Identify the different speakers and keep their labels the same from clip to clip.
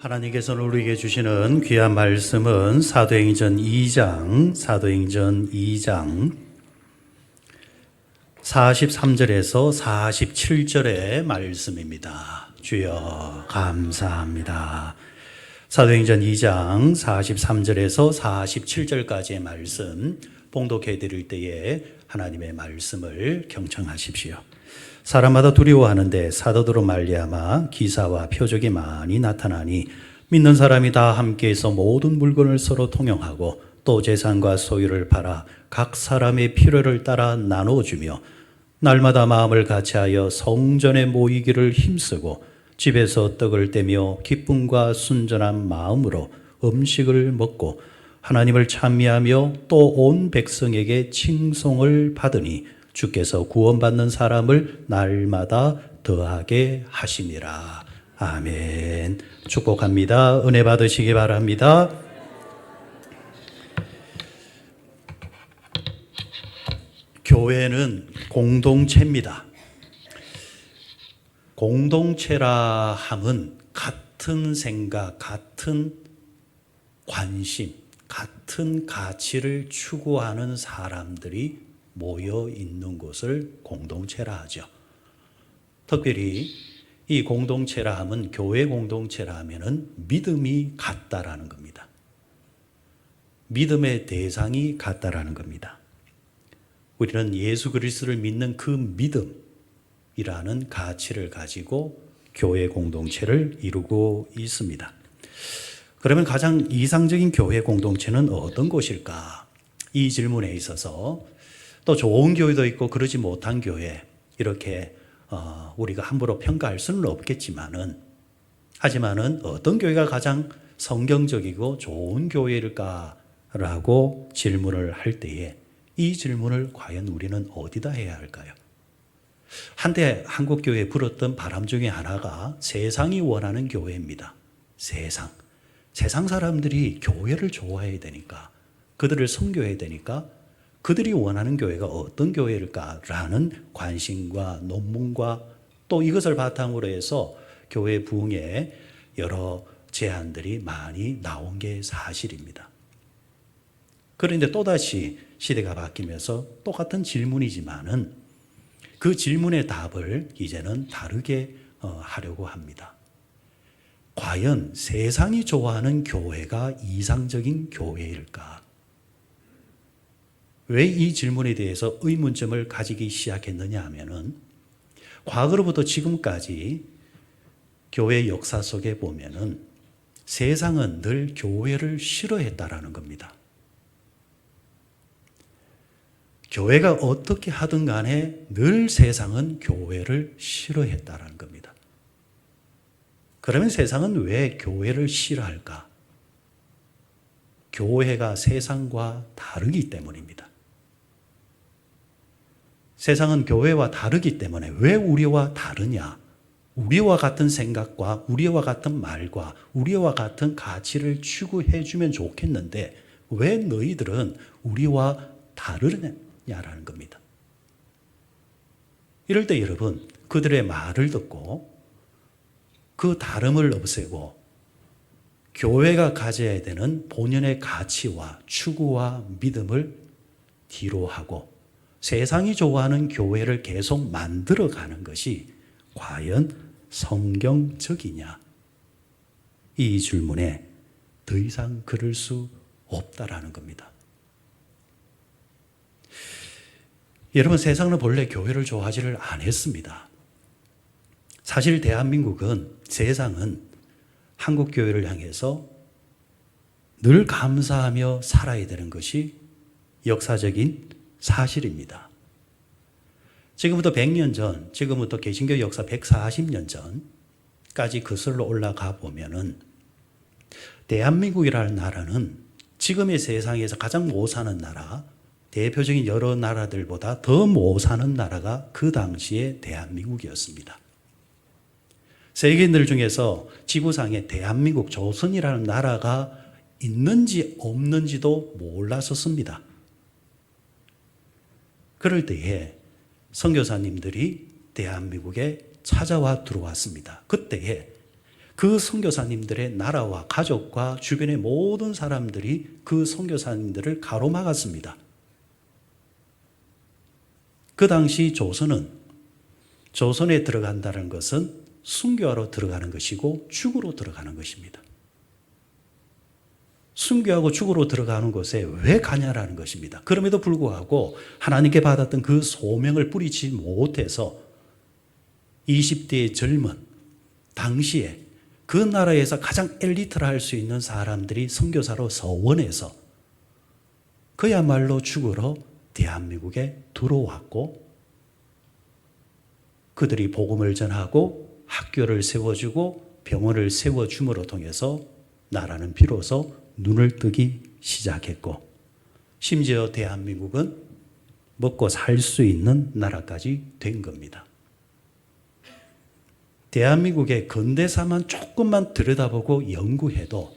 Speaker 1: 하나님께서 우리에게 주시는 귀한 말씀은 사도행전 2장 43절에서 47절의 말씀입니다. 주여 감사합니다. 사도행전 2장 43절에서 47절까지의 말씀 봉독해 드릴 때에 하나님의 말씀을 경청하십시오. 사람마다 두려워하는데 사도들로 말미암아 기사와 표적이 많이 나타나니 믿는 사람이 다 함께해서 모든 물건을 서로 통용하고 또 재산과 소유를 팔아 각 사람의 필요를 따라 나눠주며 날마다 마음을 같이하여 성전에 모이기를 힘쓰고 집에서 떡을 떼며 기쁨과 순전한 마음으로 음식을 먹고 하나님을 찬미하며 또 온 백성에게 칭송을 받으니 주께서 구원받는 사람을 날마다 더하게 하시니라. 아멘. 축복합니다. 은혜 받으시기 바랍니다. 교회는 공동체입니다. 공동체라 함은 같은 생각, 같은 관심, 같은 가치를 추구하는 사람들이 모여 있는 곳을 공동체라 하죠. 특별히 이 공동체라 함은 교회 공동체라 하면은 믿음이 같다라는 겁니다. 믿음의 대상이 같다라는 겁니다. 우리는 예수 그리스도를 믿는 그 믿음이라는 가치를 가지고 교회 공동체를 이루고 있습니다. 그러면 가장 이상적인 교회 공동체는 어떤 곳일까? 이 질문에 있어서 또 좋은 교회도 있고 그러지 못한 교회, 이렇게 우리가 함부로 평가할 수는 없겠지만은, 하지만은 어떤 교회가 가장 성경적이고 좋은 교회일까라고 질문을 할 때에 이 질문을 과연 우리는 어디다 해야 할까요? 한때 한국 교회에 불었던 바람 중에 하나가 세상이 원하는 교회입니다. 세상 사람들이 교회를 좋아해야 되니까, 그들을 섬겨야 되니까 그들이 원하는 교회가 어떤 교회일까라는 관심과 논문과 또 이것을 바탕으로 해서 교회 부흥에 여러 제안들이 많이 나온 게 사실입니다. 그런데 또다시 시대가 바뀌면서 똑같은 질문이지만은 그 질문의 답을 이제는 다르게 하려고 합니다. 과연 세상이 좋아하는 교회가 이상적인 교회일까? 왜 이 질문에 대해서 의문점을 가지기 시작했느냐 하면은 과거로부터 지금까지 교회 역사 속에 보면은 세상은 늘 교회를 싫어했다라는 겁니다. 교회가 어떻게 하든 간에 늘 세상은 교회를 싫어했다라는 겁니다. 그러면 세상은 왜 교회를 싫어할까? 교회가 세상과 다르기 때문입니다. 세상은 교회와 다르기 때문에 왜 우리와 다르냐? 우리와 같은 생각과 우리와 같은 말과 우리와 같은 가치를 추구해 주면 좋겠는데 왜 너희들은 우리와 다르냐라는 겁니다. 이럴 때 여러분, 그들의 말을 듣고 그 다름을 없애고 교회가 가져야 되는 본연의 가치와 추구와 믿음을 뒤로 하고 세상이 좋아하는 교회를 계속 만들어가는 것이 과연 성경적이냐? 이 질문에 더 이상 그럴 수 없다라는 겁니다. 여러분, 세상은 본래 교회를 좋아하지를 않았습니다. 사실 대한민국은, 세상은 한국 교회를 향해서 늘 감사하며 살아야 되는 것이 역사적인 사실입니다. 지금부터 100년 전, 지금부터 개신교 역사 140년 전까지 거슬러 올라가 보면은 대한민국이라는 나라는 지금의 세상에서 가장 못 사는 나라, 대표적인 여러 나라들보다 더 못 사는 나라가 그 당시에 대한민국이었습니다. 세계인들 중에서 지구상에 대한민국, 조선이라는 나라가 있는지 없는지도 몰랐었습니다. 그럴 때에 선교사님들이 대한민국에 찾아와 들어왔습니다. 그때에 그 선교사님들의 나라와 가족과 주변의 모든 사람들이 그 선교사님들을 가로막았습니다. 그 당시 조선에 들어간다는 것은 순교하러 들어가는 것이고 죽으러 들어가는 것입니다. 순교하고 죽으러 들어가는 곳에 왜 가냐라는 것입니다. 그럼에도 불구하고 하나님께 받았던 그 소명을 뿌리치 못해서 20대의 젊은 당시에 그 나라에서 가장 엘리트라 할 수 있는 사람들이 선교사로 서원해서 그야말로 죽으러 대한민국에 들어왔고, 그들이 복음을 전하고 학교를 세워주고 병원을 세워줌으로 통해서 나라는 비로소 눈을 뜨기 시작했고, 심지어 대한민국은 먹고 살 수 있는 나라까지 된 겁니다. 대한민국의 근대사만 조금만 들여다보고 연구해도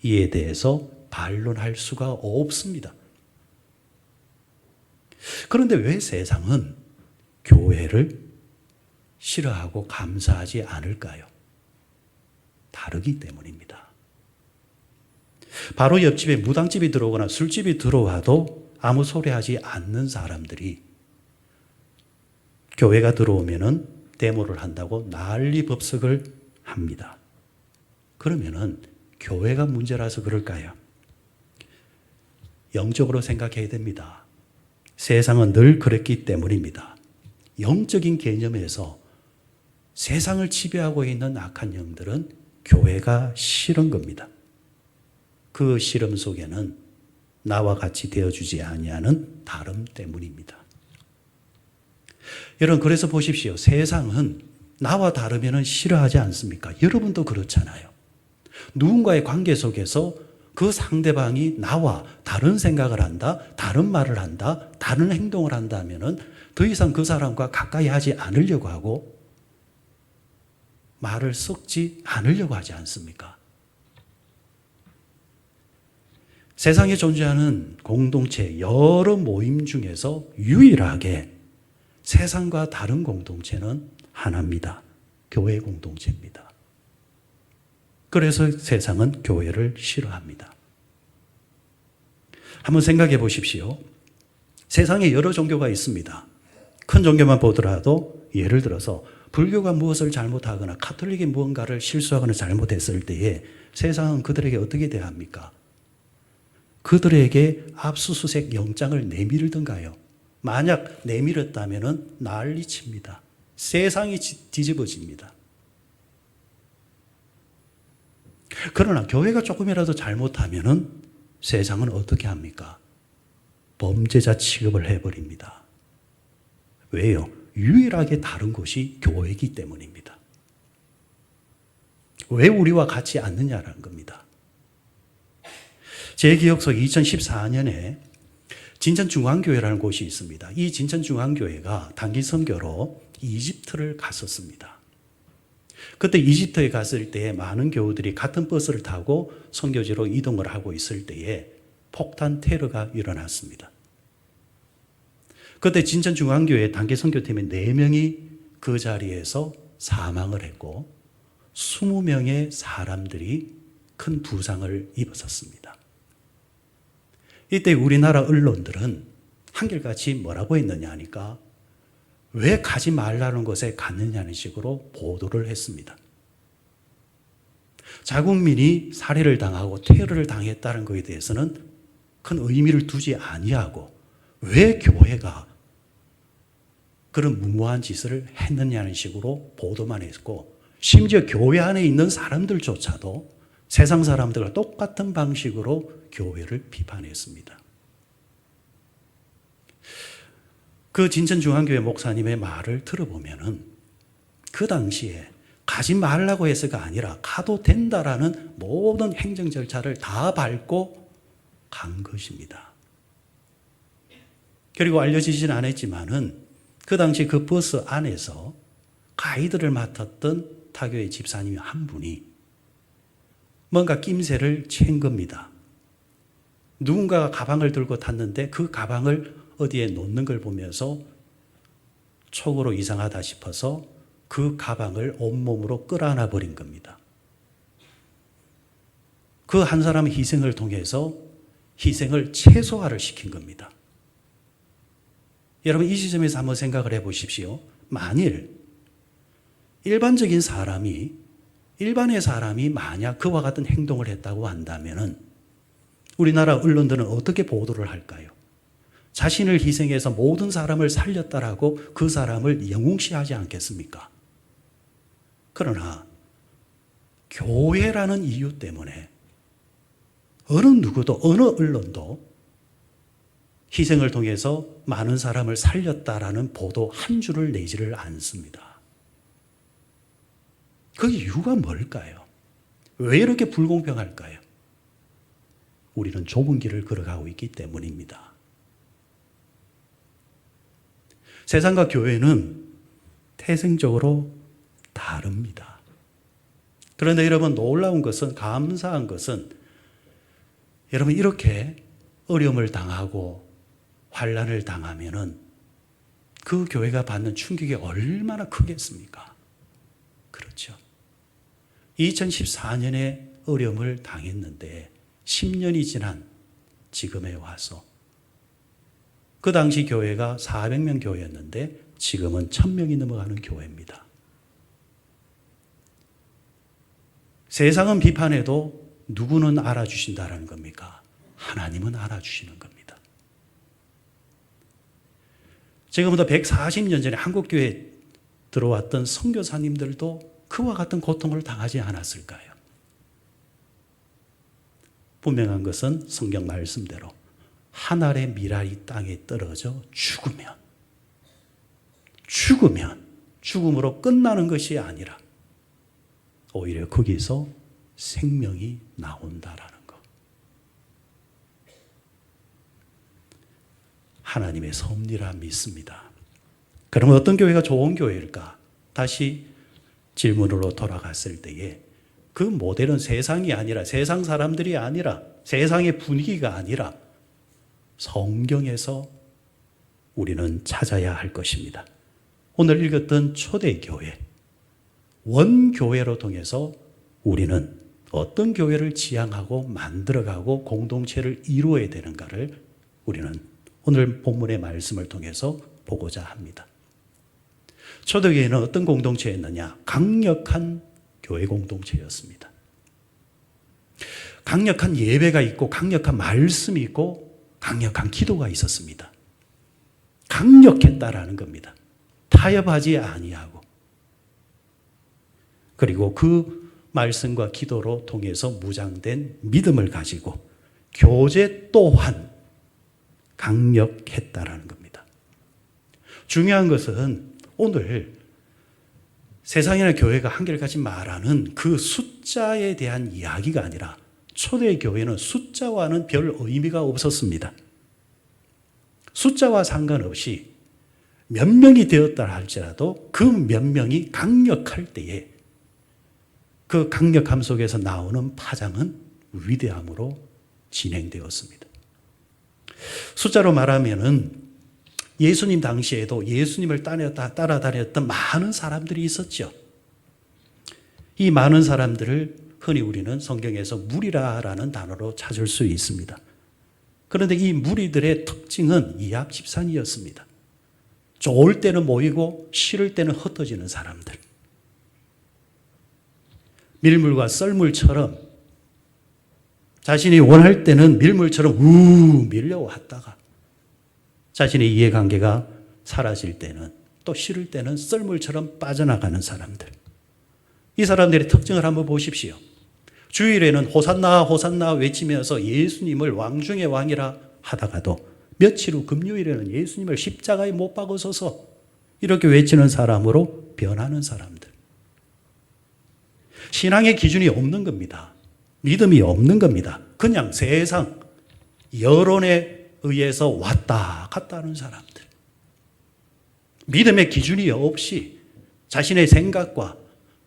Speaker 1: 이에 대해서 반론할 수가 없습니다. 그런데 왜 세상은 교회를 싫어하고 감사하지 않을까요? 다르기 때문입니다. 바로 옆집에 무당집이 들어오거나 술집이 들어와도 아무 소리 하지 않는 사람들이 교회가 들어오면은 데모를 한다고 난리법석을 합니다. 그러면은 교회가 문제라서 그럴까요? 영적으로 생각해야 됩니다. 세상은 늘 그랬기 때문입니다. 영적인 개념에서 세상을 지배하고 있는 악한 영들은 교회가 싫은 겁니다. 그 싫음 속에는 나와 같이 되어주지 아니하는 다름 때문입니다. 여러분, 그래서 보십시오. 세상은 나와 다르면 싫어하지 않습니까? 여러분도 그렇잖아요. 누군가의 관계 속에서 그 상대방이 나와 다른 생각을 한다, 다른 말을 한다, 다른 행동을 한다면 더 이상 그 사람과 가까이 하지 않으려고 하고 말을 섞지 않으려고 하지 않습니까? 세상에 존재하는 공동체 여러 모임 중에서 유일하게 세상과 다른 공동체는 하나입니다. 교회 공동체입니다. 그래서 세상은 교회를 싫어합니다. 한번 생각해 보십시오. 세상에 여러 종교가 있습니다. 큰 종교만 보더라도 예를 들어서 불교가 무엇을 잘못하거나 카톨릭이 무언가를 실수하거나 잘못했을 때에 세상은 그들에게 어떻게 대합니까? 그들에게 압수수색 영장을 내밀던가요? 만약 내밀었다면 난리칩니다. 세상이 뒤집어집니다. 그러나 교회가 조금이라도 잘못하면 세상은 어떻게 합니까? 범죄자 취급을 해버립니다. 왜요? 유일하게 다른 것이 교회이기 때문입니다. 왜 우리와 같지 않느냐라는 겁니다. 제 기억 속 2014년에 진천중앙교회라는 곳이 있습니다. 이 진천중앙교회가 단기 선교로 이집트를 갔었습니다. 그때 이집트에 갔을 때 많은 교우들이 같은 버스를 타고 선교지로 이동을 하고 있을 때에 폭탄 테러가 일어났습니다. 그때 진천중앙교회 단기 선교팀의 4명이 그 자리에서 사망을 했고 20명의 사람들이 큰 부상을 입었었습니다. 이때 우리나라 언론들은 한결같이 뭐라고 했느냐 하니까 왜 가지 말라는 곳에 갔느냐는 식으로 보도를 했습니다. 자국민이 살해를 당하고 테러를 당했다는 것에 대해서는 큰 의미를 두지 아니하고 왜 교회가 그런 무모한 짓을 했느냐는 식으로 보도만 했고, 심지어 교회 안에 있는 사람들조차도 세상 사람들과 똑같은 방식으로 교회를 비판했습니다. 그 진천중앙교회 목사님의 말을 들어보면은 그 당시에 가지 말라고 해서가 아니라 가도 된다라는 모든 행정 절차를 다 밟고 간 것입니다. 그리고 알려지진 않았지만은 그 당시 그 버스 안에서 가이드를 맡았던 타교의 집사님 한 분이 뭔가 낌새를 챈 겁니다. 누군가가 가방을 들고 탔는데 그 가방을 어디에 놓는 걸 보면서 촉으로 이상하다 싶어서 그 가방을 온몸으로 끌어안아 버린 겁니다. 그 한 사람의 희생을 통해서 희생을 최소화를 시킨 겁니다. 여러분 이 지점에서 한번 생각을 해 보십시오. 만일 일반적인 사람이 일반의 사람이 만약 그와 같은 행동을 했다고 한다면은 우리나라 언론들은 어떻게 보도를 할까요? 자신을 희생해서 모든 사람을 살렸다라고 그 사람을 영웅시하지 않겠습니까? 그러나 교회라는 이유 때문에 어느 누구도 어느 언론도 희생을 통해서 많은 사람을 살렸다라는 보도 한 줄을 내지를 않습니다. 그 이유가 뭘까요? 왜 이렇게 불공평할까요? 우리는 좁은 길을 걸어가고 있기 때문입니다. 세상과 교회는 태생적으로 다릅니다. 그런데 여러분 놀라운 것은, 감사한 것은 여러분 이렇게 어려움을 당하고 환난을 당하면은 그 교회가 받는 충격이 얼마나 크겠습니까? 그렇죠. 2014년에 어려움을 당했는데 10년이 지난 지금에 와서 그 당시 교회가 400명 교회였는데 지금은 1000명이 넘어가는 교회입니다. 세상은 비판해도 누구는 알아주신다는 겁니까? 하나님은 알아주시는 겁니다. 지금부터 140년 전에 한국교회에 들어왔던 선교사님들도 그와 같은 고통을 당하지 않았을까요? 분명한 것은 성경 말씀대로 한 알의 밀알이 땅에 떨어져 죽으면 죽음으로 끝나는 것이 아니라 오히려 거기서 생명이 나온다라는 것. 하나님의 섭리라 믿습니다. 그러면 어떤 교회가 좋은 교회일까? 다시 질문으로 돌아갔을 때에 그 모델은 세상이 아니라, 세상 사람들이 아니라, 세상의 분위기가 아니라 성경에서 우리는 찾아야 할 것입니다. 오늘 읽었던 초대교회, 원교회로 통해서 우리는 어떤 교회를 지향하고 만들어가고 공동체를 이루어야 되는가를 우리는 오늘 본문의 말씀을 통해서 보고자 합니다. 초대교회는 어떤 공동체였느냐? 강력한 교회 공동체였습니다. 강력한 예배가 있고 강력한 말씀이 있고 강력한 기도가 있었습니다. 강력했다라는 겁니다. 타협하지 아니하고, 그리고 그 말씀과 기도로 통해서 무장된 믿음을 가지고 교제 또한 강력했다라는 겁니다. 중요한 것은 오늘 세상이나 교회가 한결같이 말하는 그 숫자에 대한 이야기가 아니라 초대 교회는 숫자와는 별 의미가 없었습니다. 숫자와 상관없이 몇 명이 되었다 할지라도 그 몇 명이 강력할 때에 그 강력함 속에서 나오는 파장은 위대함으로 진행되었습니다. 숫자로 말하면은 예수님 당시에도 예수님을 따라다녔던 많은 사람들이 있었죠. 이 많은 사람들을 흔히 우리는 성경에서 무리라라는 단어로 찾을 수 있습니다. 그런데 이 무리들의 특징은 이합집산이었습니다. 좋을 때는 모이고 싫을 때는 흩어지는 사람들. 밀물과 썰물처럼 자신이 원할 때는 밀물처럼 밀려왔다가 자신의 이해관계가 사라질 때는, 또 싫을 때는 썰물처럼 빠져나가는 사람들. 이 사람들의 특징을 한번 보십시오. 주일에는 호산나 호산나 외치면서 예수님을 왕 중의 왕이라 하다가도 며칠 후 금요일에는 예수님을 십자가에 못 박으소서 이렇게 외치는 사람으로 변하는 사람들. 신앙의 기준이 없는 겁니다. 믿음이 없는 겁니다. 그냥 세상 여론에 의해서 왔다 갔다 하는 사람들. 믿음의 기준이 없이 자신의 생각과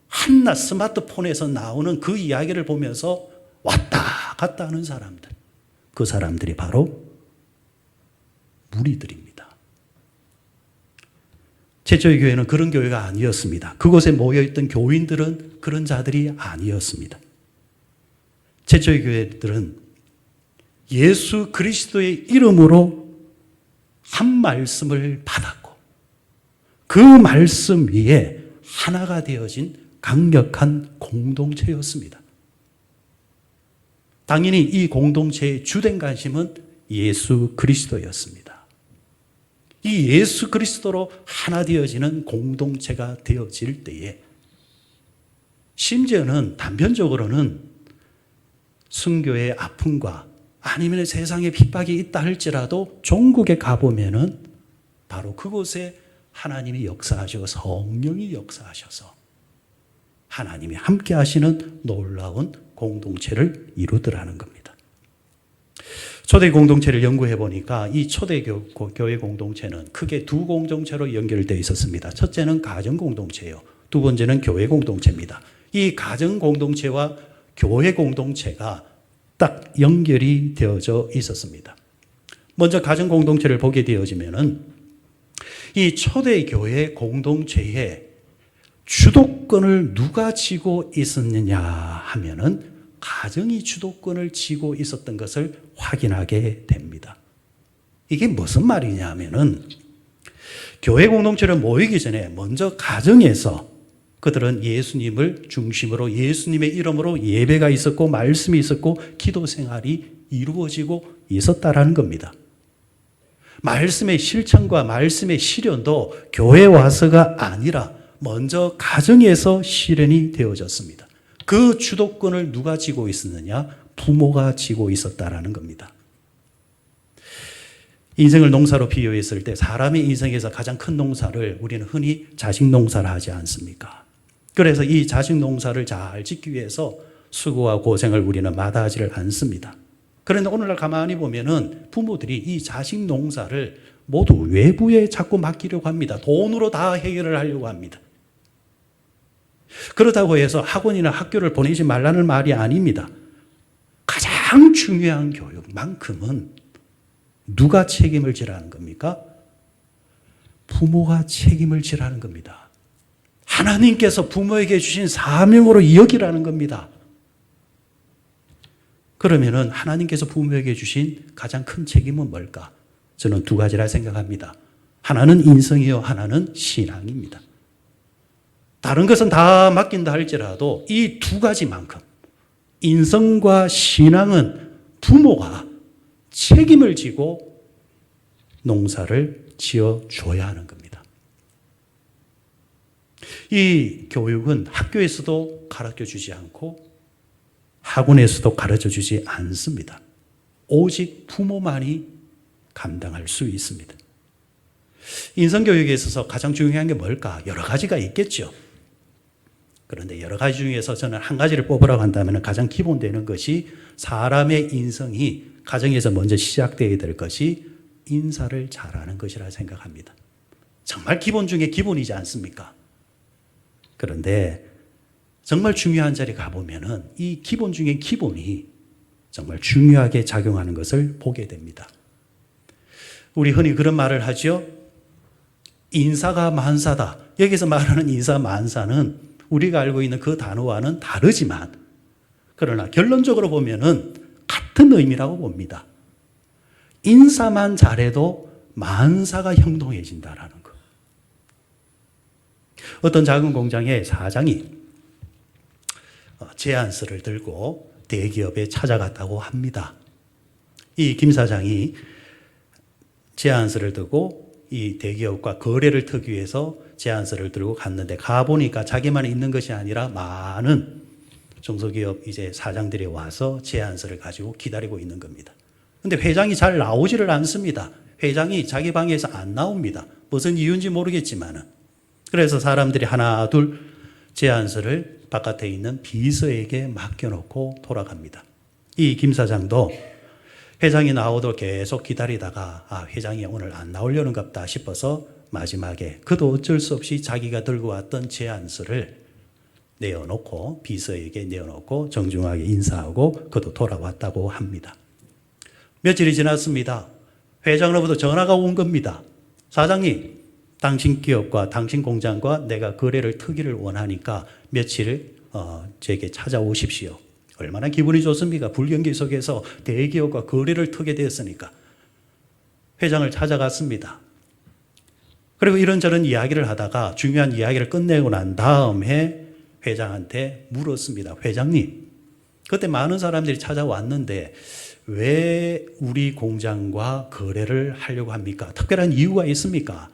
Speaker 1: 한낱 스마트폰에서 나오는 그 이야기를 보면서 왔다 갔다 하는 사람들. 그 사람들이 바로 무리들입니다. 최초의 교회는 그런 교회가 아니었습니다. 그곳에 모여있던 교인들은 그런 자들이 아니었습니다. 최초의 교회들은 예수 그리스도의 이름으로 한 말씀을 받았고 그 말씀 위에 하나가 되어진 강력한 공동체였습니다. 당연히 이 공동체의 주된 관심은 예수 그리스도였습니다. 이 예수 그리스도로 하나 되어지는 공동체가 되어질 때에 심지어는 단편적으로는 순교의 아픔과 아니면 세상에 핍박이 있다 할지라도 종국에 가보면은 바로 그곳에 하나님이 역사하시고 성령이 역사하셔서 하나님이 함께 하시는 놀라운 공동체를 이루더라는 겁니다. 초대 공동체를 연구해 보니까 이 초대 교회 공동체는 크게 두 공동체로 연결되어 있었습니다. 첫째는 가정 공동체예요. 두 번째는 교회 공동체입니다. 이 가정 공동체와 교회 공동체가 딱 연결이 되어져 있었습니다. 먼저 가정 공동체를 보게 되어지면은 이 초대 교회 공동체의 주도권을 누가 쥐고 있었느냐 하면은 가정이 주도권을 쥐고 있었던 것을 확인하게 됩니다. 이게 무슨 말이냐 하면은 교회 공동체를 모이기 전에 먼저 가정에서 그들은 예수님을 중심으로 예수님의 이름으로 예배가 있었고 말씀이 있었고 기도 생활이 이루어지고 있었다라는 겁니다. 말씀의 실천과 말씀의 실현도 교회에 와서가 아니라 먼저 가정에서 실현이 되어졌습니다. 그 주도권을 누가 쥐고 있었느냐? 부모가 쥐고 있었다라는 겁니다. 인생을 농사로 비유했을 때 사람의 인생에서 가장 큰 농사를 우리는 흔히 자식 농사를 하지 않습니까? 그래서 이 자식 농사를 잘 짓기 위해서 수고와 고생을 우리는 마다하지를 않습니다. 그런데 오늘날 가만히 보면은 부모들이 이 자식 농사를 모두 외부에 자꾸 맡기려고 합니다. 돈으로 다 해결을 하려고 합니다. 그렇다고 해서 학원이나 학교를 보내지 말라는 말이 아닙니다. 가장 중요한 교육만큼은 누가 책임을 지라는 겁니까? 부모가 책임을 지라는 겁니다. 하나님께서 부모에게 주신 사명으로 여기라는 겁니다. 그러면은 하나님께서 부모에게 주신 가장 큰 책임은 뭘까? 저는 두 가지라 생각합니다. 하나는 인성이요, 하나는 신앙입니다. 다른 것은 다 맡긴다 할지라도 이 두 가지만큼 인성과 신앙은 부모가 책임을 지고 농사를 지어줘야 하는 겁니다. 이 교육은 학교에서도 가르쳐주지 않고 학원에서도 가르쳐주지 않습니다. 오직 부모만이 감당할 수 있습니다. 인성교육에 있어서 가장 중요한 게 뭘까? 여러 가지가 있겠죠. 그런데 여러 가지 중에서 저는 한 가지를 뽑으라고 한다면 가장 기본되는 것이 사람의 인성이 가정에서 먼저 시작되어야 될 것이 인사를 잘하는 것이라 생각합니다. 정말 기본 중에 기본이지 않습니까? 그런데 정말 중요한 자리에 가보면은 이 기본 중에 기본이 정말 중요하게 작용하는 것을 보게 됩니다. 우리 흔히 그런 말을 하죠. 인사가 만사다. 여기서 말하는 인사 만사는 우리가 알고 있는 그 단어와는 다르지만 그러나 결론적으로 보면은 같은 의미라고 봅니다. 인사만 잘해도 만사가 형통해진다라는 거. 어떤 작은 공장의 사장이 제안서를 들고 대기업에 찾아갔다고 합니다. 이 김 사장이 제안서를 들고 이 대기업과 거래를 터기 위해서 제안서를 들고 갔는데 가보니까 자기만 있는 것이 아니라 많은 중소기업 이제 사장들이 와서 제안서를 가지고 기다리고 있는 겁니다. 근데 회장이 잘 나오지를 않습니다. 회장이 자기 방에서 안 나옵니다. 무슨 이유인지 모르겠지만은. 그래서 사람들이 하나 둘 제안서를 바깥에 있는 비서에게 맡겨놓고 돌아갑니다. 이 김 사장도 회장이 나오도록 계속 기다리다가 회장이 오늘 안 나오려는갑다 싶어서 마지막에 그도 어쩔 수 없이 자기가 들고 왔던 제안서를 내어놓고 비서에게 내어놓고 정중하게 인사하고 그도 돌아왔다고 합니다. 며칠이 지났습니다. 회장으로부터 전화가 온 겁니다. 사장님, 당신 기업과 당신 공장과 내가 거래를 트기를 원하니까 며칠 제게 찾아오십시오. 얼마나 기분이 좋습니까? 불경기 속에서 대기업과 거래를 터게 되었으니까. 회장을 찾아갔습니다. 그리고 이런저런 이야기를 하다가 중요한 이야기를 끝내고 난 다음에 회장한테 물었습니다. 회장님, 그때 많은 사람들이 찾아왔는데 왜 우리 공장과 거래를 하려고 합니까? 특별한 이유가 있습니까?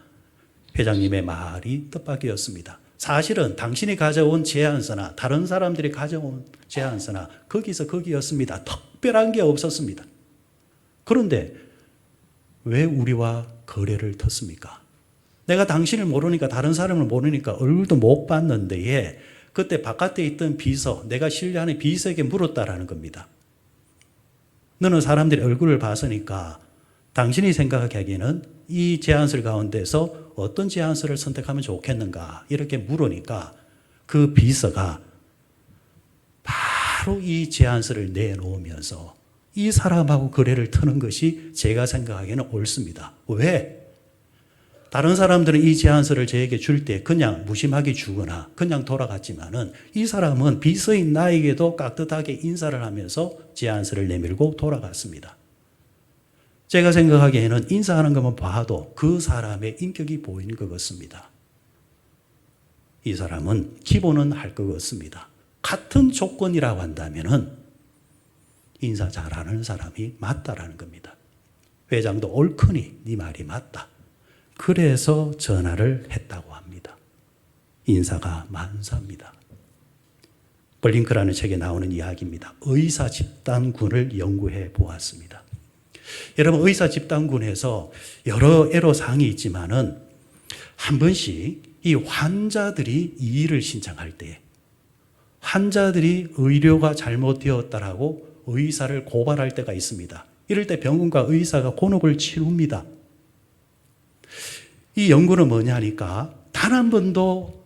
Speaker 1: 회장님의 말이 뜻밖이었습니다. 사실은 당신이 가져온 제안서나 다른 사람들이 가져온 제안서나 거기서 거기였습니다. 특별한 게 없었습니다. 그런데 왜 우리와 거래를 텄습니까? 내가 당신을 모르니까 다른 사람을 모르니까 얼굴도 못 봤는데 그때 바깥에 있던 비서, 내가 신뢰하는 비서에게 물었다라는 겁니다. 너는 사람들이 얼굴을 봤으니까 당신이 생각하기에는 이 제안서 가운데서 어떤 제안서를 선택하면 좋겠는가 이렇게 물으니까 그 비서가 바로 이 제안서를 내놓으면서 이 사람하고 거래를 트는 것이 제가 생각하기에는 옳습니다. 왜? 다른 사람들은 이 제안서를 저에게 줄 때 그냥 무심하게 주거나 그냥 돌아갔지만은 이 사람은 비서인 나에게도 깍듯하게 인사를 하면서 제안서를 내밀고 돌아갔습니다. 제가 생각하기에는 인사하는 것만 봐도 그 사람의 인격이 보이는 것 같습니다. 이 사람은 기본은 할 것 같습니다. 같은 조건이라고 한다면은 인사 잘하는 사람이 맞다라는 겁니다. 회장도 옳거니 네 말이 맞다. 그래서 전화를 했다고 합니다. 인사가 만사입니다. 블링크라는 책에 나오는 이야기입니다. 의사 집단군을 연구해 보았습니다. 여러분, 의사 집단군에서 여러 애로사항이 있지만은 한 번씩 이 환자들이 이의를 신청할 때 환자들이 의료가 잘못되었다라고 의사를 고발할 때가 있습니다. 이럴 때 병원과 의사가 곤혹을 치룹니다. 이 연구는 뭐냐 하니까 단 한 번도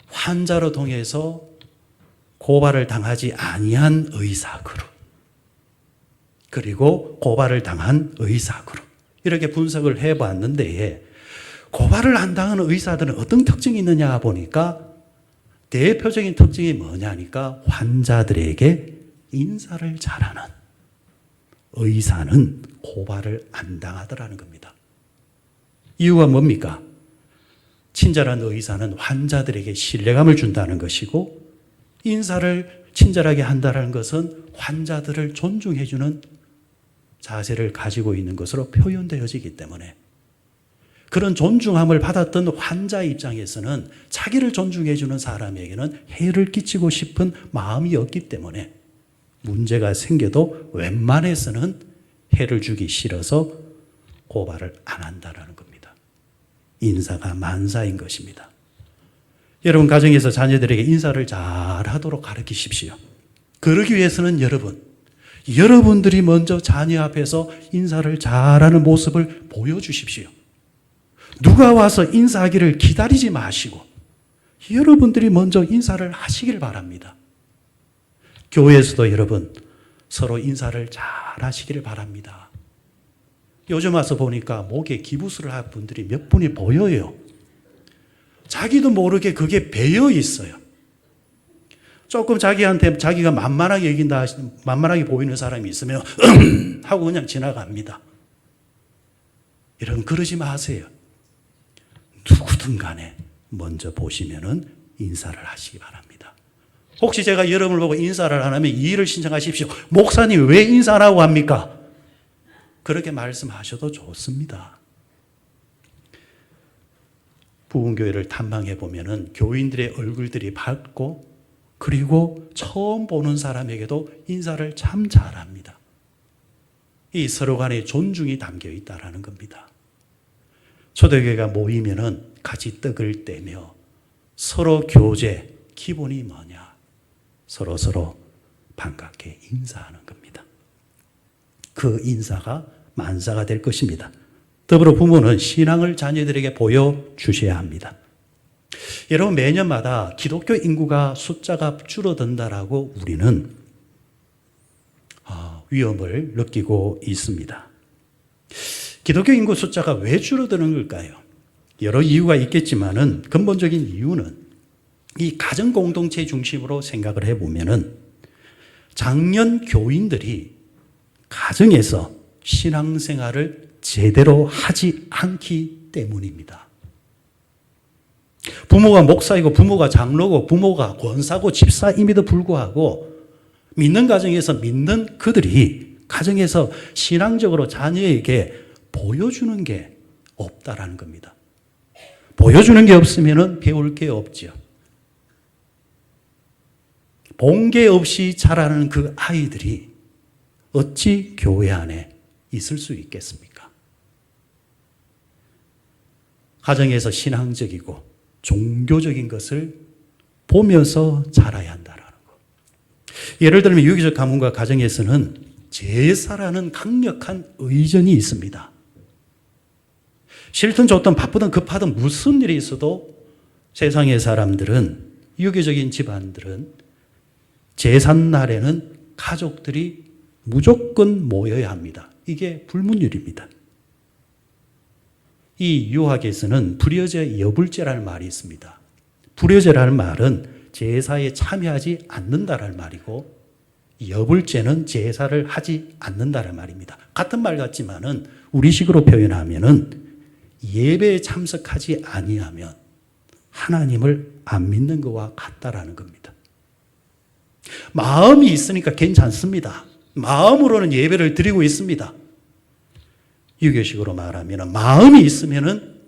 Speaker 1: 환자로 통해서 고발을 당하지 아니한 의사 그룹, 그리고 고발을 당한 의사 그룹, 이렇게 분석을 해봤는데 고발을 안 당하는 의사들은 어떤 특징이 있느냐 보니까 대표적인 특징이 뭐냐 하니까 환자들에게 인사를 잘하는 의사는 고발을 안 당하더라는 겁니다. 이유가 뭡니까? 친절한 의사는 환자들에게 신뢰감을 준다는 것이고 인사를 친절하게 한다는 것은 환자들을 존중해주는 자세를 가지고 있는 것으로 표현되어지기 때문에 그런 존중함을 받았던 환자 입장에서는 자기를 존중해주는 사람에게는 해를 끼치고 싶은 마음이 없기 때문에 문제가 생겨도 웬만해서는 해를 주기 싫어서 고발을 안 한다는 겁니다. 인사가 만사인 것입니다. 여러분, 가정에서 자녀들에게 인사를 잘하도록 가르치십시오. 그러기 위해서는 여러분들이 먼저 자녀 앞에서 인사를 잘하는 모습을 보여주십시오. 누가 와서 인사하기를 기다리지 마시고 여러분들이 먼저 인사를 하시길 바랍니다. 교회에서도 여러분 서로 인사를 잘 하시기를 바랍니다. 요즘 와서 보니까 목에 기부스를 할 분들이 몇 분이 보여요. 자기도 모르게 그게 배어 있어요. 조금 자기한테 자기가 만만하게 여긴다, 만만하게 보이는 사람이 있으면 하고 그냥 지나갑니다. 여러분, 그러지 마세요. 누구든 간에 먼저 보시면은 인사를 하시기 바랍니다. 혹시 제가 여러분을 보고 인사를 안 하면 이의를 신청하십시오. 목사님 왜 인사 안 하고 합니까? 그렇게 말씀하셔도 좋습니다. 부흥교회를 탐방해 보면은 교인들의 얼굴들이 밝고 그리고 처음 보는 사람에게도 인사를 참 잘합니다. 이 서로 간의 존중이 담겨 있다라는 겁니다. 초대교회가 모이면은 같이 떡을 떼며 서로 교제, 기본이 뭐냐? 서로 반갑게 인사하는 겁니다. 그 인사가 만사가 될 것입니다. 더불어 부모는 신앙을 자녀들에게 보여주셔야 합니다. 여러분, 매년마다 기독교 인구가 숫자가 줄어든다라고 우리는 위험을 느끼고 있습니다. 기독교 인구 숫자가 왜 줄어드는 걸까요? 여러 이유가 있겠지만은 근본적인 이유는 이 가정 공동체 중심으로 생각을 해보면은 장년 교인들이 가정에서 신앙생활을 제대로 하지 않기 때문입니다. 부모가 목사이고 부모가 장로고 부모가 권사고 집사임에도 불구하고 믿는 가정에서 믿는 그들이 가정에서 신앙적으로 자녀에게 보여주는 게 없다라는 겁니다. 보여주는 게 없으면 배울 게 없죠. 본 게 없이 자라는 그 아이들이 어찌 교회 안에 있을 수 있겠습니까? 가정에서 신앙적이고 종교적인 것을 보면서 자라야 한다는 것. 예를 들면 유기적 가문과 가정에서는 제사라는 강력한 의전이 있습니다. 싫든 좋든 바쁘든 급하든 무슨 일이 있어도 세상의 사람들은, 유교적인 집안들은 제삿날에는 가족들이 무조건 모여야 합니다. 이게 불문율입니다. 이 유학에서는 불여제 여불제라는 말이 있습니다. 불여제라는 말은 제사에 참여하지 않는다라는 말이고, 여불제는 제사를 하지 않는다라는 말입니다. 같은 말 같지만은 우리식으로 표현하면은 예배에 참석하지 아니하면 하나님을 안 믿는 것과 같다라는 겁니다. 마음이 있으니까 괜찮습니다. 마음으로는 예배를 드리고 있습니다. 유교식으로 말하면 마음이 있으면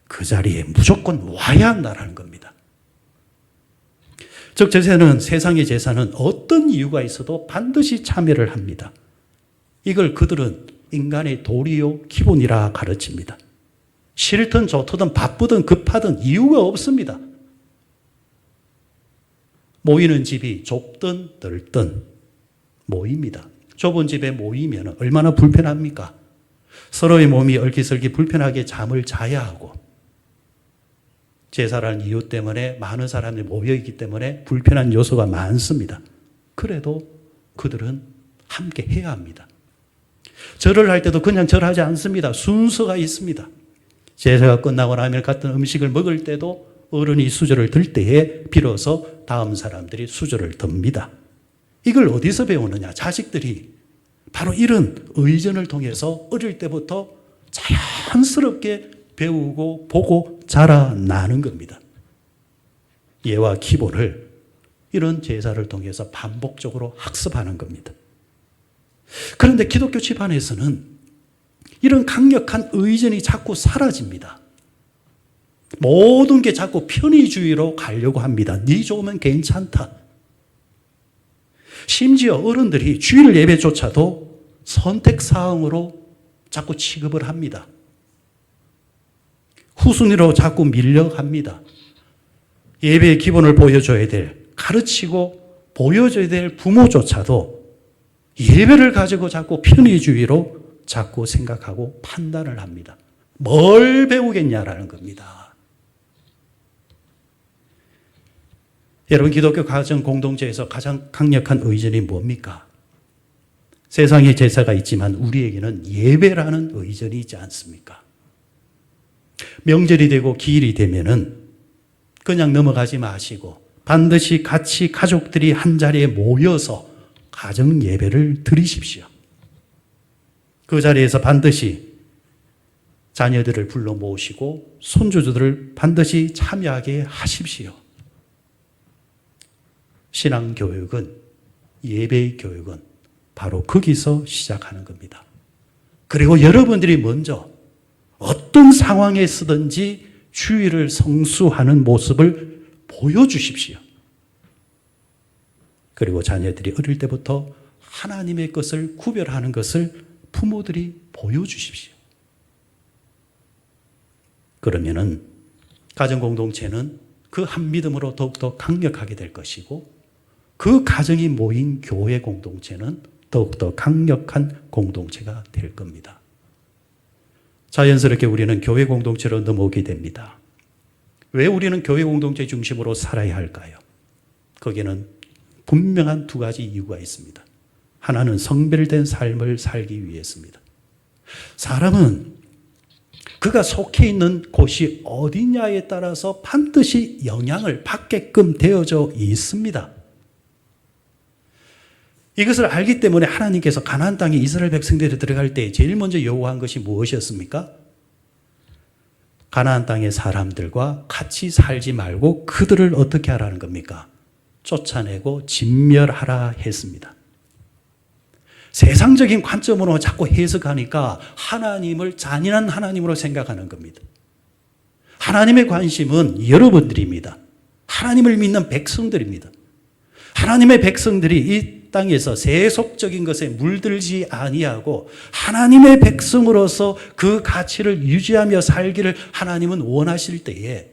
Speaker 1: 그 자리에 무조건 와야 한다는 겁니다. 즉 제사는, 세상의 제사는 어떤 이유가 있어도 반드시 참여를 합니다. 이걸 그들은 인간의 도리요 기본이라 가르칩니다. 싫든 좋든 바쁘든 급하든 이유가 없습니다. 모이는 집이 좁든 넓든 모입니다. 좁은 집에 모이면 얼마나 불편합니까? 서로의 몸이 얼기설기 불편하게 잠을 자야 하고, 제사라는 이유 때문에 많은 사람들이 모여있기 때문에 불편한 요소가 많습니다. 그래도 그들은 함께 해야 합니다. 절을 할 때도 그냥 절하지 않습니다. 순서가 있습니다. 제사가 끝나고 나면 같은 음식을 먹을 때도 어른이 수저를 들 때에 비로소 다음 사람들이 수저를 듭니다. 이걸 어디서 배우느냐? 자식들이 바로 이런 의전을 통해서 어릴 때부터 자연스럽게 배우고 보고 자라나는 겁니다. 예와 기본을 이런 제사를 통해서 반복적으로 학습하는 겁니다. 그런데 기독교 집안에서는 이런 강력한 의전이 자꾸 사라집니다. 모든 게 자꾸 편의주의로 가려고 합니다. 네 좋으면 괜찮다. 심지어 어른들이 주일 예배조차도 선택사항으로 자꾸 취급을 합니다. 후순위로 자꾸 밀려갑니다. 예배의 기본을 보여줘야 될, 가르치고 보여줘야 될 부모조차도 예배를 가지고 자꾸 편의주의로 자꾸 생각하고 판단을 합니다. 뭘 배우겠냐라는 겁니다. 여러분, 기독교 가정 공동체에서 가장 강력한 의전이 뭡니까? 세상에 제사가 있지만 우리에게는 예배라는 의전이 있지 않습니까? 명절이 되고 기일이 되면은 그냥 넘어가지 마시고 반드시 같이 가족들이 한 자리에 모여서 가정 예배를 드리십시오. 그 자리에서 반드시 자녀들을 불러 모으시고 손주들을 반드시 참여하게 하십시오. 신앙교육은, 예배의 교육은 바로 거기서 시작하는 겁니다. 그리고 여러분들이 먼저 어떤 상황에 서든지 주의를 성수하는 모습을 보여주십시오. 그리고 자녀들이 어릴 때부터 하나님의 것을 구별하는 것을 부모들이 보여주십시오. 그러면은 가정공동체는 그 한 믿음으로 더욱더 강력하게 될 것이고, 그 가정이 모인 교회 공동체는 더욱더 강력한 공동체가 될 겁니다. 자연스럽게 우리는 교회 공동체로 넘어오게 됩니다. 왜 우리는 교회 공동체 중심으로 살아야 할까요? 거기는 분명한 두 가지 이유가 있습니다. 하나는 성별된 삶을 살기 위해서입니다. 사람은 그가 속해 있는 곳이 어디냐에 따라서 반드시 영향을 받게끔 되어져 있습니다. 이것을 알기 때문에 하나님께서 가나안 땅에 이스라엘 백성들이 들어갈 때 제일 먼저 요구한 것이 무엇이었습니까? 가나안 땅의 사람들과 같이 살지 말고 그들을 어떻게 하라는 겁니까? 쫓아내고 진멸하라 했습니다. 세상적인 관점으로 자꾸 해석하니까 하나님을 잔인한 하나님으로 생각하는 겁니다. 하나님의 관심은 여러분들입니다. 하나님을 믿는 백성들입니다. 하나님의 백성들이 이 땅에서 세속적인 것에 물들지 아니하고 하나님의 백성으로서 그 가치를 유지하며 살기를 하나님은 원하실 때에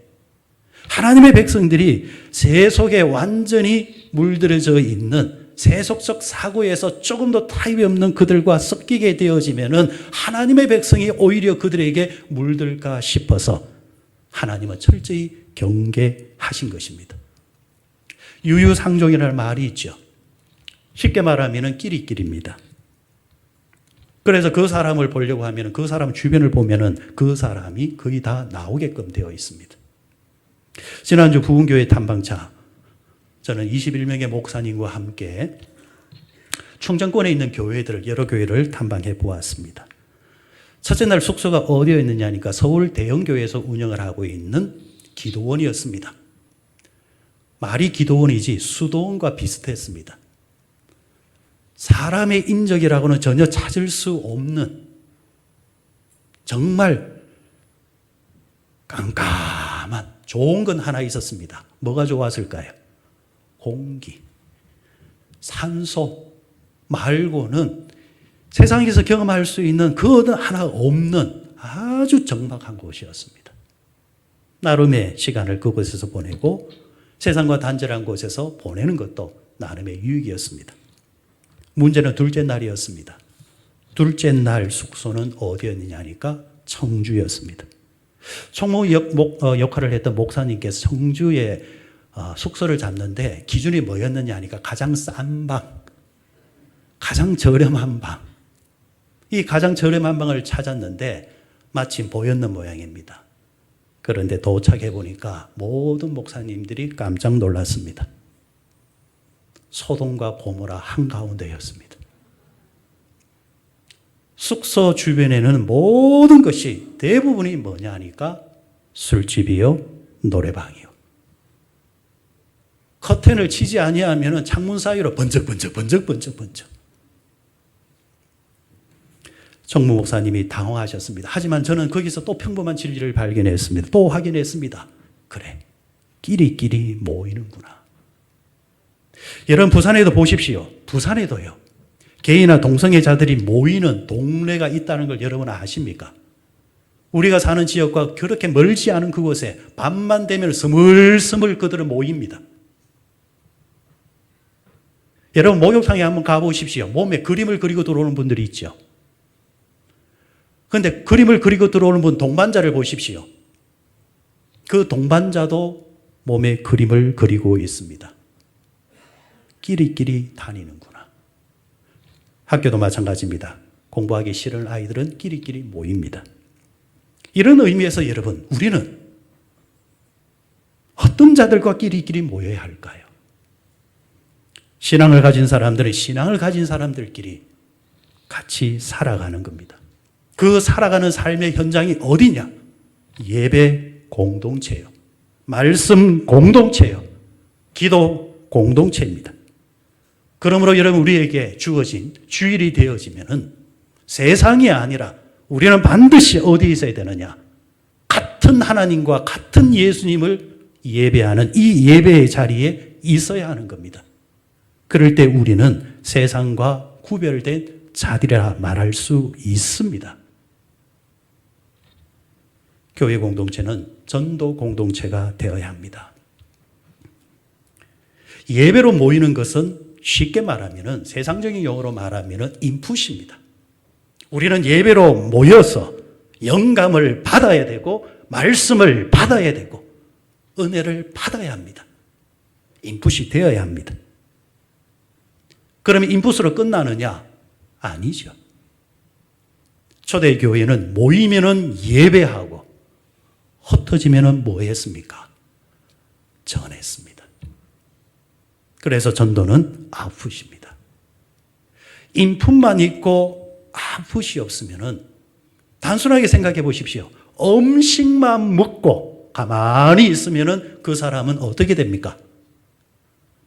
Speaker 1: 하나님의 백성들이 세속에 완전히 물들어져 있는 세속적 사고에서 조금도 타협이 없는 그들과 섞이게 되어지면은 하나님의 백성이 오히려 그들에게 물들까 싶어서 하나님은 철저히 경계하신 것입니다. 유유상종이라는 말이 있죠. 쉽게 말하면 끼리끼리입니다. 그래서 그 사람을 보려고 하면 그 사람 주변을 보면 그 사람이 거의 다 나오게끔 되어 있습니다. 지난주 부흥교회 탐방차 저는 21명의 목사님과 함께 충정권에 있는 교회들을 여러 교회를 탐방해 보았습니다. 첫째 날 숙소가 어디에 있느냐니까 서울 대형교회에서 운영을 하고 있는 기도원이었습니다. 말이 기도원이지 수도원과 비슷했습니다. 사람의 인적이라고는 전혀 찾을 수 없는 정말 깜깜한 좋은 건 하나 있었습니다. 뭐가 좋았을까요? 공기, 산소 말고는 세상에서 경험할 수 있는 그 어떤 하나 없는 아주 적막한 곳이었습니다. 나름의 시간을 그곳에서 보내고 세상과 단절한 곳에서 보내는 것도 나름의 유익이었습니다. 문제는 둘째 날이었습니다. 둘째 날 숙소는 어디였느냐니까 청주였습니다. 총무 역할을 했던 목사님께서 청주에 숙소를 잡는데 기준이 뭐였느냐 하니까 가장 싼 방, 가장 저렴한 방. 이 가장 저렴한 방을 찾았는데 마침 보였는 모양입니다. 그런데 도착해 보니까 모든 목사님들이 깜짝 놀랐습니다. 소돔과 고모라 한가운데였습니다. 숙소 주변에는 모든 것이 대부분이 뭐냐 하니까 술집이요, 노래방이요. 커튼을 치지 아니하면 창문 사이로 번쩍번쩍. 정무 목사님이 당황하셨습니다. 하지만 저는 거기서 또 평범한 진리를 발견했습니다. 또 확인했습니다. 그래, 끼리끼리 모이는구나. 여러분 부산에도 보십시오. 부산에도요. 게이나 동성애자들이 모이는 동네가 있다는 걸 여러분 아십니까? 우리가 사는 지역과 그렇게 멀지 않은 그곳에 밤만 되면 스물스물 그들은 모입니다. 여러분 목욕탕에 한번 가보십시오. 몸에 그림을 그리고 들어오는 분들이 있죠. 그런데 그림을 그리고 들어오는 분 동반자를 보십시오. 그 동반자도 몸에 그림을 그리고 있습니다. 끼리끼리 다니는구나. 학교도 마찬가지입니다. 공부하기 싫은 아이들은 끼리끼리 모입니다. 이런 의미에서 여러분, 우리는 어떤 자들과 끼리끼리 모여야 할까요? 신앙을 가진 사람들은 신앙을 가진 사람들끼리 같이 살아가는 겁니다. 그 살아가는 삶의 현장이 어디냐? 예배 공동체요. 말씀 공동체요. 기도 공동체입니다. 그러므로 여러분 우리에게 주어진 주일이 되어지면은 세상이 아니라 우리는 반드시 어디에 있어야 되느냐? 같은 하나님과 같은 예수님을 예배하는 이 예배의 자리에 있어야 하는 겁니다. 그럴 때 우리는 세상과 구별된 자들이라 말할 수 있습니다. 교회 공동체는 전도 공동체가 되어야 합니다. 예배로 모이는 것은 쉽게 말하면 세상적인 용어로 말하면 인풋입니다. 우리는 예배로 모여서 영감을 받아야 되고 말씀을 받아야 되고 은혜를 받아야 합니다. 인풋이 되어야 합니다. 그러면 인풋으로 끝나느냐? 아니죠. 초대교회는 모이면은 예배하고 흩어지면은 뭐 했습니까? 전했습니다. 그래서 전도는 아웃풋입니다. 인풋만 있고 아웃풋이 없으면은 단순하게 생각해 보십시오. 음식만 먹고 가만히 있으면은 그 사람은 어떻게 됩니까?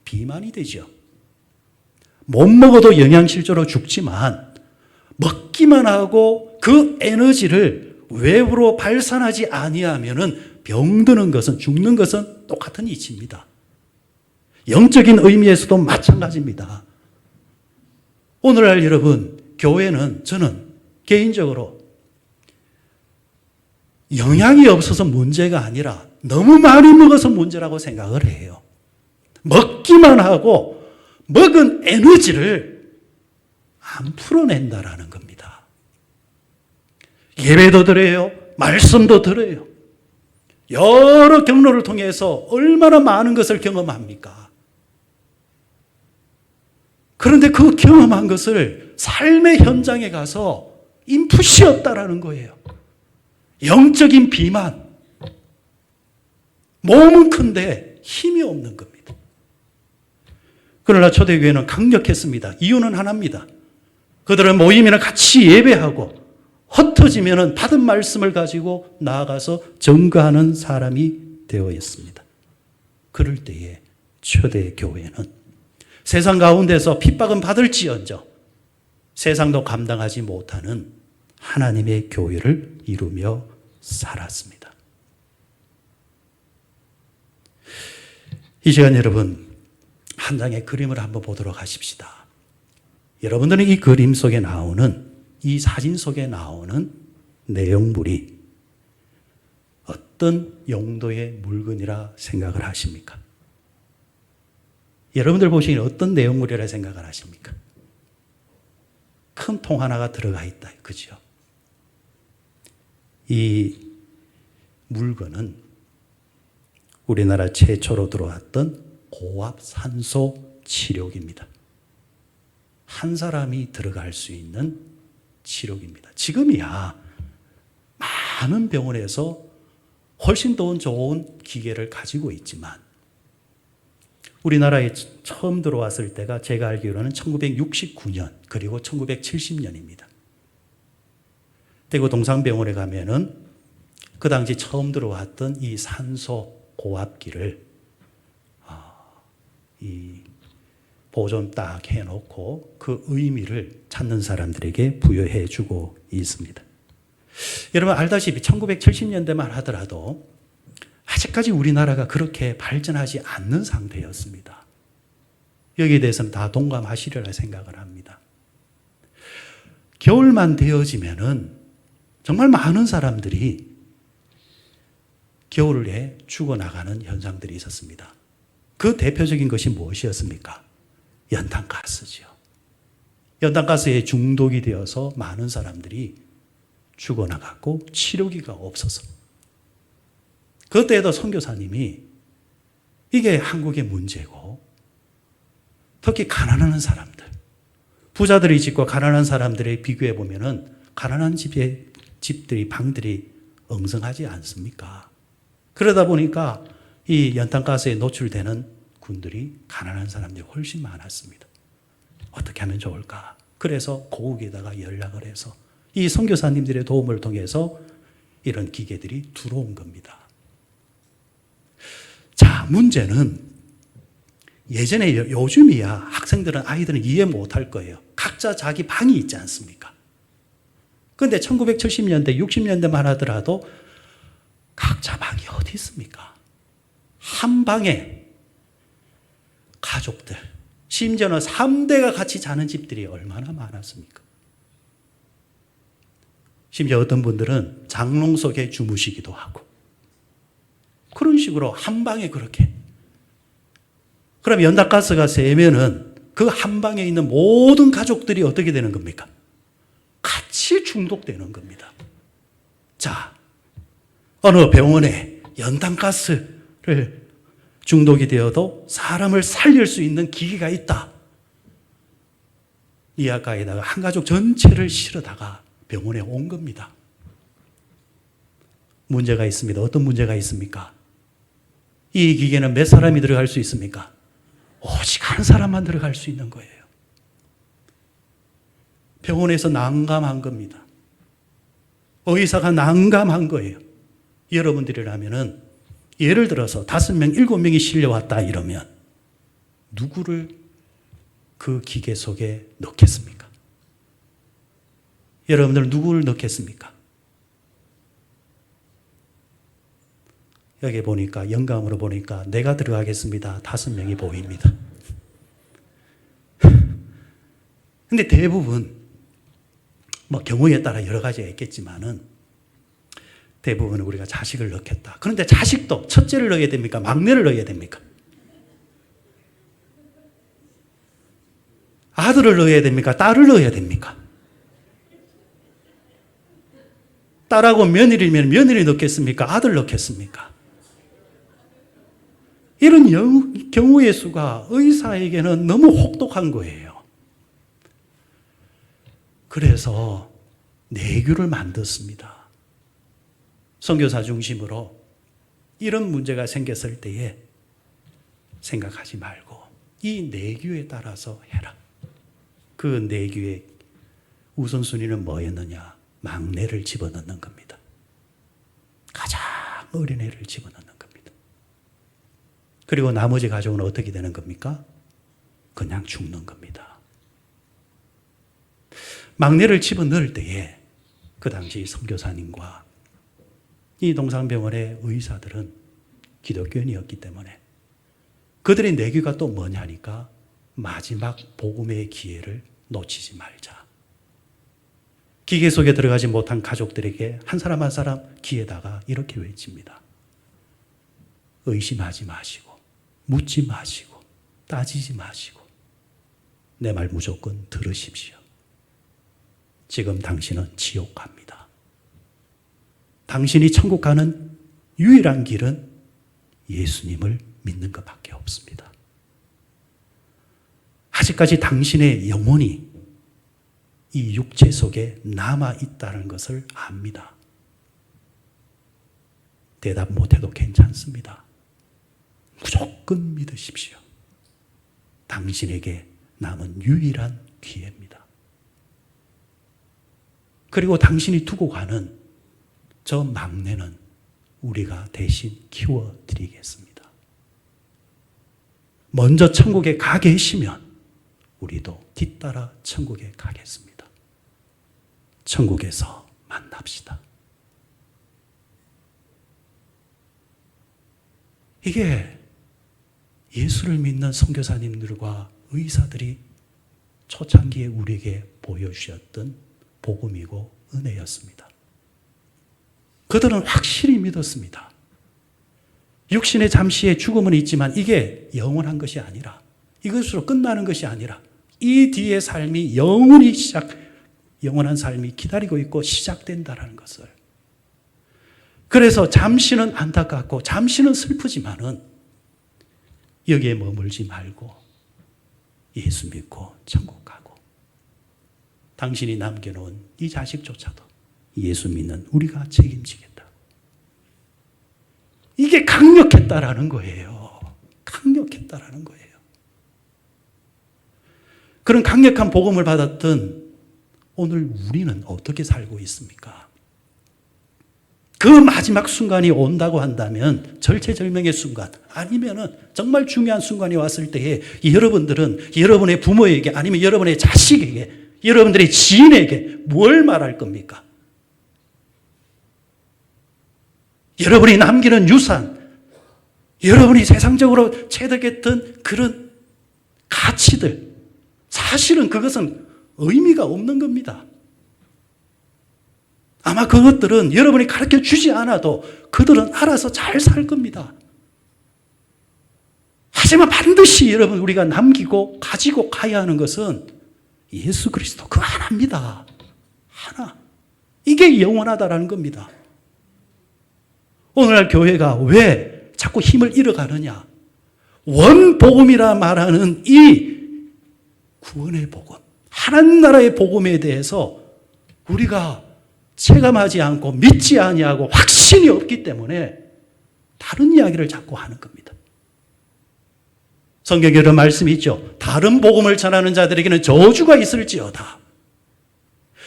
Speaker 1: 비만이 되죠. 못 먹어도 영양실조로 죽지만 먹기만 하고 그 에너지를 외부로 발산하지 아니하면은 병드는 것은, 죽는 것은 똑같은 이치입니다. 영적인 의미에서도 마찬가지입니다. 오늘날 여러분, 교회는 저는 개인적으로 영양이 없어서 문제가 아니라 너무 많이 먹어서 문제라고 생각을 해요. 먹기만 하고 먹은 에너지를 안 풀어낸다라는 겁니다. 예배도 드려요. 말씀도 들어요. 여러 경로를 통해서 얼마나 많은 것을 경험합니까? 그런데 그 경험한 것을 삶의 현장에 가서 인풋이 없다라는 거예요. 영적인 비만. 몸은 큰데 힘이 없는 겁니다. 그러나 초대교회는 강력했습니다. 이유는 하나입니다. 그들은 모임이나 같이 예배하고 흩어지면 받은 말씀을 가지고 나아가서 증거하는 사람이 되어 있습니다. 그럴 때에 초대교회는 세상 가운데서 핍박은 받을지언정 세상도 감당하지 못하는 하나님의 교회를 이루며 살았습니다. 이 시간 여러분, 한 장의 그림을 한번 보도록 하십시다. 여러분들은 이 그림 속에 나오는, 이 사진 속에 나오는 내용물이 어떤 용도의 물건이라 생각을 하십니까? 여러분들 보시기에 어떤 내용물이라 생각을 하십니까? 큰 통 하나가 들어가 있다. 그죠? 이 물건은 우리나라 최초로 들어왔던 고압 산소 치료기입니다. 한 사람이 들어갈 수 있는 치료기입니다. 지금이야 많은 병원에서 훨씬 더 좋은 기계를 가지고 있지만 우리나라에 처음 들어왔을 때가 제가 알기로는 1969년 그리고 1970년입니다. 대구 동상병원에 가면은 그 당시 처음 들어왔던 이 산소 고압기를 이 보존 딱 해놓고 그 의미를 찾는 사람들에게 부여해 주고 있습니다. 여러분 알다시피 1970년대만 하더라도 아직까지 우리나라가 그렇게 발전하지 않는 상태였습니다. 여기에 대해서는 다 동감하시리라 생각을 합니다. 겨울만 되어지면은 정말 많은 사람들이 겨울에 죽어나가는 현상들이 있었습니다. 그 대표적인 것이 무엇이었습니까? 연탄가스죠. 연탄가스에 중독이 되어서 많은 사람들이 죽어나갔고 치료기가 없어서 그때에도 선교사님이 이게 한국의 문제고 특히 가난한 사람들, 부자들의 집과 가난한 사람들의 비교해 보면은 가난한 집들이 방들이 엉성하지 않습니까? 그러다 보니까 이 연탄가스에 노출되는 군들이 가난한 사람들이 훨씬 많았습니다. 어떻게 하면 좋을까? 그래서 고국에다가 연락을 해서 이 선교사님들의 도움을 통해서 이런 기계들이 들어온 겁니다. 자, 문제는 예전에 요즘이야 학생들은 아이들은 이해 못할 거예요. 각자 자기 방이 있지 않습니까? 그런데 1970년대, 60년대만 하더라도 각자 방이 어디 있습니까? 한 방에 가족들, 심지어는 3대가 같이 자는 집들이 얼마나 많았습니까? 심지어 어떤 분들은 장롱 속에 주무시기도 하고 그런 식으로 한 방에 그렇게. 그럼 연탄가스가 세면은 그 한 방에 있는 모든 가족들이 어떻게 되는 겁니까? 같이 중독되는 겁니다. 자, 어느 병원에 연탄가스를 중독이 되어도 사람을 살릴 수 있는 기계가 있다. 이아가에다가 한 가족 전체를 실어다가 병원에 온 겁니다. 문제가 있습니다. 어떤 문제가 있습니까? 이 기계는 몇 사람이 들어갈 수 있습니까? 오직 한 사람만 들어갈 수 있는 거예요. 병원에서 난감한 겁니다. 의사가 난감한 거예요. 여러분들이라면은 예를 들어서 5명, 7명이 실려왔다 이러면 누구를 그 기계 속에 넣겠습니까? 여러분들 누구를 넣겠습니까? 여기 보니까 영감으로 보니까 내가 들어가겠습니다. 5명이 보입니다. 근데 대부분 뭐 경우에 따라 여러 가지가 있겠지만은 대부분 우리가 자식을 넣겠다. 그런데 자식도 첫째를 넣어야 됩니까? 막내를 넣어야 됩니까? 아들을 넣어야 됩니까? 딸을 넣어야 됩니까? 딸하고 며느리면 며느리 넣겠습니까? 아들 넣겠습니까? 이런 경우의 수가 의사에게는 너무 혹독한 거예요. 그래서 내규를 만들었습니다. 선교사 중심으로 이런 문제가 생겼을 때에 생각하지 말고 이 내규에 따라서 해라. 그 내규의 우선순위는 뭐였느냐? 막내를 집어넣는 겁니다. 가장 어린 애를 집어넣는 겁니다. 그리고 나머지 가족은 어떻게 되는 겁니까? 그냥 죽는 겁니다. 막내를 집어넣을 때에 그 당시 선교사님과 이 동산병원의 의사들은 기독교인이었기 때문에 그들의 내규가 또 뭐냐니까 마지막 복음의 기회를 놓치지 말자. 기계 속에 들어가지 못한 가족들에게 한 사람 한 사람 귀에다가 이렇게 외칩니다. 의심하지 마시고 묻지 마시고 따지지 마시고 내 말 무조건 들으십시오. 지금 당신은 지옥 갑니다. 당신이 천국 가는 유일한 길은 예수님을 믿는 것밖에 없습니다. 아직까지 당신의 영혼이 이 육체 속에 남아있다는 것을 압니다. 대답 못해도 괜찮습니다. 무조건 믿으십시오. 당신에게 남은 유일한 기회입니다. 그리고 당신이 두고 가는 저 막내는 우리가 대신 키워드리겠습니다. 먼저 천국에 가 계시면 우리도 뒤따라 천국에 가겠습니다. 천국에서 만납시다. 이게 예수를 믿는 선교사님들과 의사들이 초창기에 우리에게 보여주셨던 복음이고 은혜였습니다. 그들은 확실히 믿었습니다. 육신의 잠시의 죽음은 있지만 이게 영원한 것이 아니라 이것으로 끝나는 것이 아니라 이 뒤의 삶이 영원한 삶이 기다리고 있고 시작된다는 것을. 그래서 잠시는 안타깝고 잠시는 슬프지만은 여기에 머물지 말고 예수 믿고 천국 가고 당신이 남겨놓은 이 자식조차도 예수 믿는 우리가 책임지겠다. 이게 강력했다라는 거예요. 강력했다라는 거예요. 그런 강력한 복음을 받았던 오늘 우리는 어떻게 살고 있습니까? 그 마지막 순간이 온다고 한다면 절체절명의 순간 아니면은 정말 중요한 순간이 왔을 때에 여러분들은 여러분의 부모에게 아니면 여러분의 자식에게 여러분들의 지인에게 뭘 말할 겁니까? 여러분이 남기는 유산, 여러분이 세상적으로 체득했던 그런 가치들, 사실은 그것은 의미가 없는 겁니다. 아마 그것들은 여러분이 가르쳐 주지 않아도 그들은 알아서 잘 살 겁니다. 하지만 반드시 여러분 우리가 남기고 가지고 가야 하는 것은 예수 그리스도 그 하나입니다. 하나. 이게 영원하다라는 겁니다. 오늘날 교회가 왜 자꾸 힘을 잃어가느냐? 원복음이라 말하는 이 구원의 복음, 하나님 나라의 복음에 대해서 우리가 체감하지 않고 믿지 아니하고 확신이 없기 때문에 다른 이야기를 자꾸 하는 겁니다. 성경에 이런 말씀이 있죠. 다른 복음을 전하는 자들에게는 저주가 있을지어다.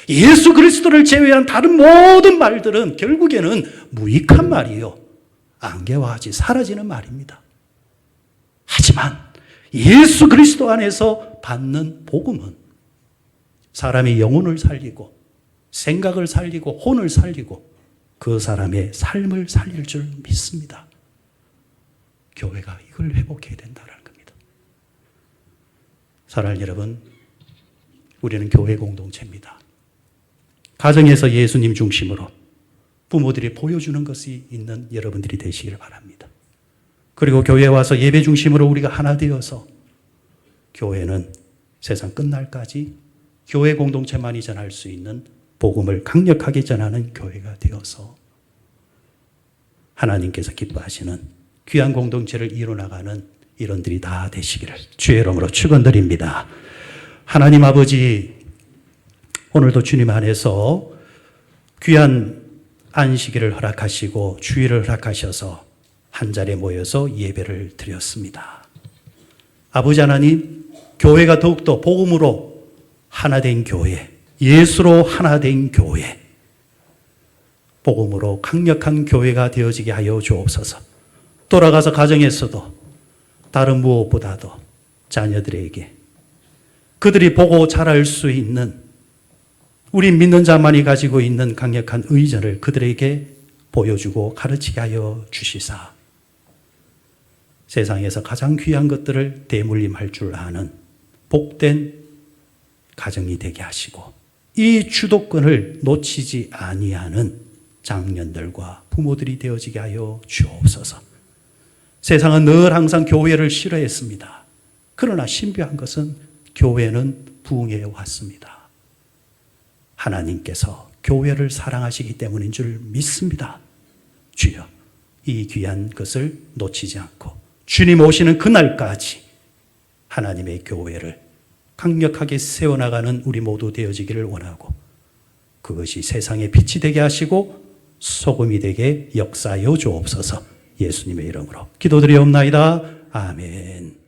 Speaker 1: 예수 그리스도를 제외한 다른 모든 말들은 결국에는 무익한 말이에요. 안개와같이 사라지는 말입니다. 하지만 예수 그리스도 안에서 받는 복음은 사람의 영혼을 살리고 생각을 살리고 혼을 살리고 그 사람의 삶을 살릴 줄 믿습니다. 교회가 이걸 회복해야 된다는 겁니다. 사랑하는 여러분, 우리는 교회 공동체입니다. 가정에서 예수님 중심으로 부모들이 보여주는 것이 있는 여러분들이 되시기를 바랍니다. 그리고 교회에 와서 예배 중심으로 우리가 하나 되어서 교회는 세상 끝날까지 교회 공동체만이 전할 수 있는 복음을 강력하게 전하는 교회가 되어서 하나님께서 기뻐하시는 귀한 공동체를 이뤄나가는 일원들이 다 되시기를 주의 이름으로 축원드립니다. 하나님 아버지, 오늘도 주님 안에서 귀한 안식일을 허락하시고 주일을 허락하셔서 한 자리에 모여서 예배를 드렸습니다. 아버지 하나님, 교회가 더욱더 복음으로 하나 된 교회, 예수로 하나 된 교회, 복음으로 강력한 교회가 되어지게 하여 주옵소서. 돌아가서 가정에서도 다른 무엇보다도 자녀들에게 그들이 보고 자랄 수 있는 우리 믿는 자만이 가지고 있는 강력한 의전을 그들에게 보여주고 가르치게 하여 주시사 세상에서 가장 귀한 것들을 대물림할 줄 아는 복된 가정이 되게 하시고 이 주도권을 놓치지 아니하는 장년들과 부모들이 되어지게 하여 주옵소서. 세상은 늘 항상 교회를 싫어했습니다. 그러나 신비한 것은 교회는 부흥해 왔습니다. 하나님께서 교회를 사랑하시기 때문인 줄 믿습니다. 주여, 이 귀한 것을 놓치지 않고 주님 오시는 그날까지 하나님의 교회를 강력하게 세워나가는 우리 모두 되어지기를 원하고 그것이 세상의 빛이 되게 하시고 소금이 되게 역사하여 주옵소서. 예수님의 이름으로 기도드리옵나이다. 아멘.